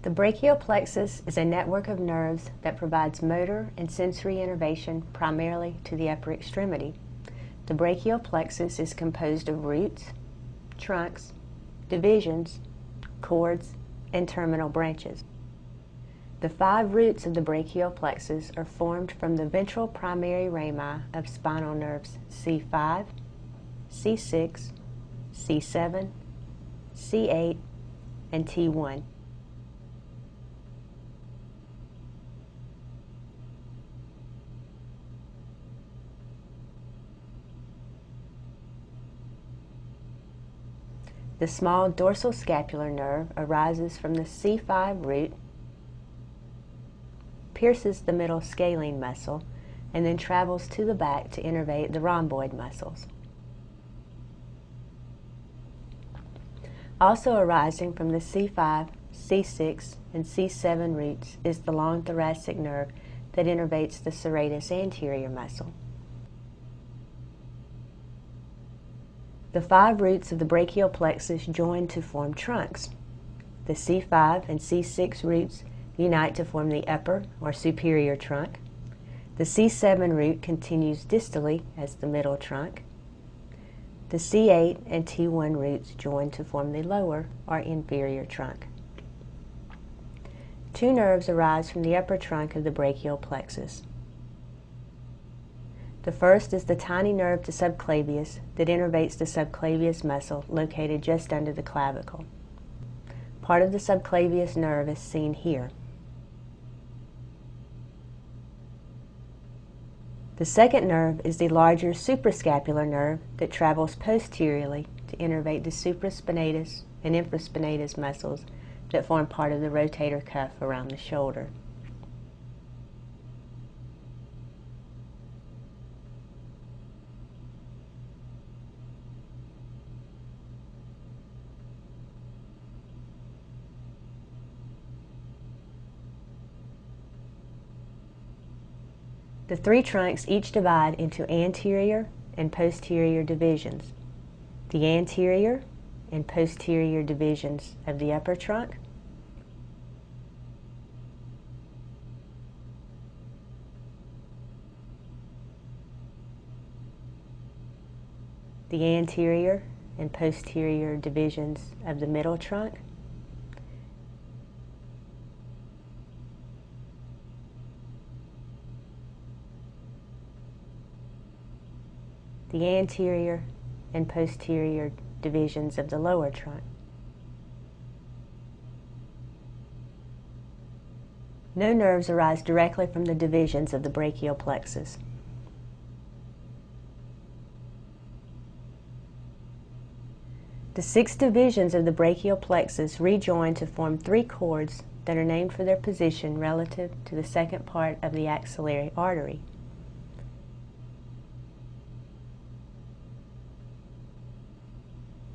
The brachial plexus is a network of nerves that provides motor and sensory innervation primarily to the upper extremity. The brachial plexus is composed of roots, trunks, divisions, cords, and terminal branches. The 5 roots of the brachial plexus are formed from the ventral primary rami of spinal nerves C5, C6, C7, C8, and T1. The small dorsal scapular nerve arises from the C5 root, pierces the middle scalene muscle, and then travels to the back to innervate the rhomboid muscles. Also arising from the C5, C6, and C7 roots is the long thoracic nerve that innervates the serratus anterior muscle. The 5 roots of the brachial plexus join to form trunks. The C5 and C6 roots unite to form the upper or superior trunk. The C7 root continues distally as the middle trunk. The C8 and T1 roots join to form the lower or inferior trunk. 2 nerves arise from the upper trunk of the brachial plexus. The first is the tiny nerve to subclavius that innervates the subclavius muscle located just under the clavicle. Part of the subclavius nerve is seen here. The second nerve is the larger suprascapular nerve that travels posteriorly to innervate the supraspinatus and infraspinatus muscles that form part of the rotator cuff around the shoulder. The 3 trunks each divide into anterior and posterior divisions. The anterior and posterior divisions of the upper trunk, the anterior and posterior divisions of the middle trunk, the anterior and posterior divisions of the lower trunk. No nerves arise directly from the divisions of the brachial plexus. The 6 divisions of the brachial plexus rejoin to form 3 cords that are named for their position relative to the second part of the axillary artery.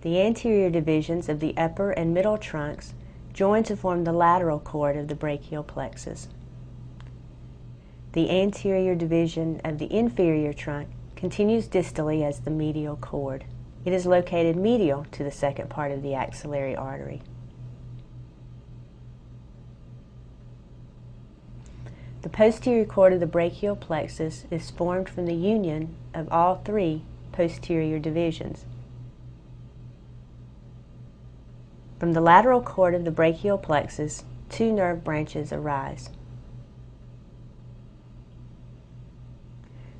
The anterior divisions of the upper and middle trunks join to form the lateral cord of the brachial plexus. The anterior division of the inferior trunk continues distally as the medial cord. It is located medial to the second part of the axillary artery. The posterior cord of the brachial plexus is formed from the union of all 3 posterior divisions. From the lateral cord of the brachial plexus, 2 nerve branches arise.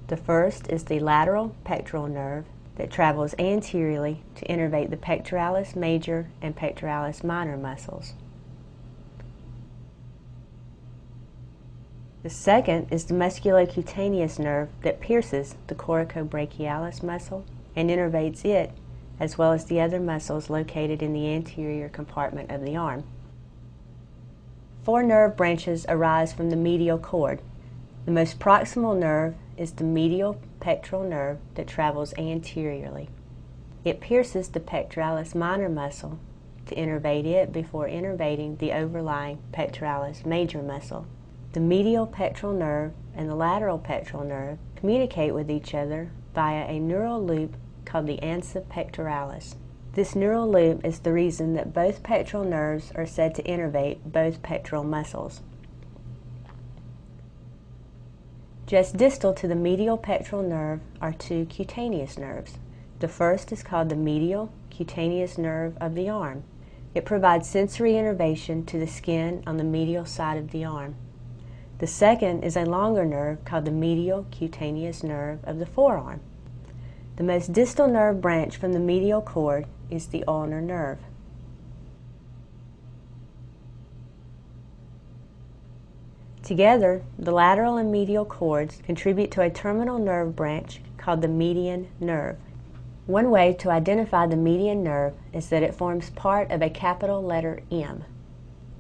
The first is the lateral pectoral nerve that travels anteriorly to innervate the pectoralis major and pectoralis minor muscles. The second is the musculocutaneous nerve that pierces the coracobrachialis muscle and innervates it, as well as the other muscles located in the anterior compartment of the arm. 4 nerve branches arise from the medial cord. The most proximal nerve is the medial pectoral nerve that travels anteriorly. It pierces the pectoralis minor muscle to innervate it before innervating the overlying pectoralis major muscle. The medial pectoral nerve and the lateral pectoral nerve communicate with each other via a neural loop called the ansa pectoralis. This neural loop is the reason that both pectoral nerves are said to innervate both pectoral muscles. Just distal to the medial pectoral nerve are two cutaneous nerves. The first is called the medial cutaneous nerve of the arm. It provides sensory innervation to the skin on the medial side of the arm. The second is a longer nerve called the medial cutaneous nerve of the forearm. The most distal nerve branch from the medial cord is the ulnar nerve. Together, the lateral and medial cords contribute to a terminal nerve branch called the median nerve. One way to identify the median nerve is that it forms part of a capital letter M.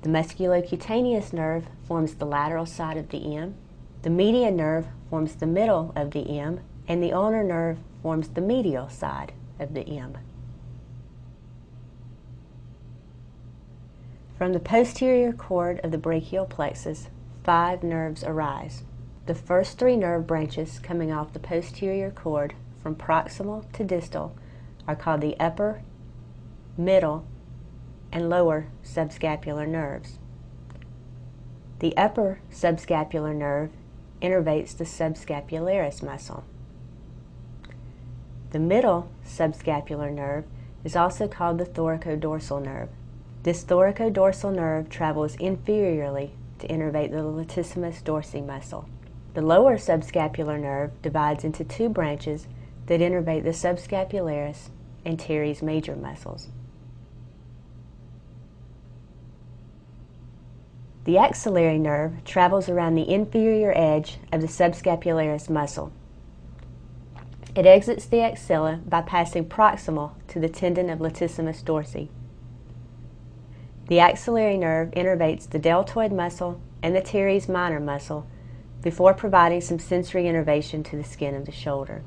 The musculocutaneous nerve forms the lateral side of the M, the median nerve forms the middle of the M, and the ulnar nerve forms the medial side of the M. From the posterior cord of the brachial plexus, 5 nerves arise. The first 3 nerve branches coming off the posterior cord from proximal to distal are called the upper, middle, and lower subscapular nerves. The upper subscapular nerve innervates the subscapularis muscle. The middle subscapular nerve is also called the thoracodorsal nerve. This thoracodorsal nerve travels inferiorly to innervate the latissimus dorsi muscle. The lower subscapular nerve divides into 2 branches that innervate the subscapularis and teres major muscles. The axillary nerve travels around the inferior edge of the subscapularis muscle. It exits the axilla by passing proximal to the tendon of latissimus dorsi. The axillary nerve innervates the deltoid muscle and the teres minor muscle before providing some sensory innervation to the skin of the shoulder.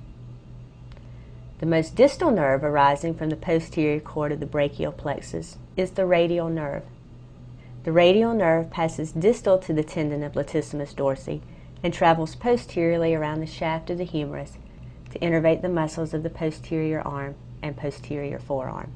The most distal nerve arising from the posterior cord of the brachial plexus is the radial nerve. The radial nerve passes distal to the tendon of latissimus dorsi and travels posteriorly around the shaft of the humerus to innervate the muscles of the posterior arm and posterior forearm.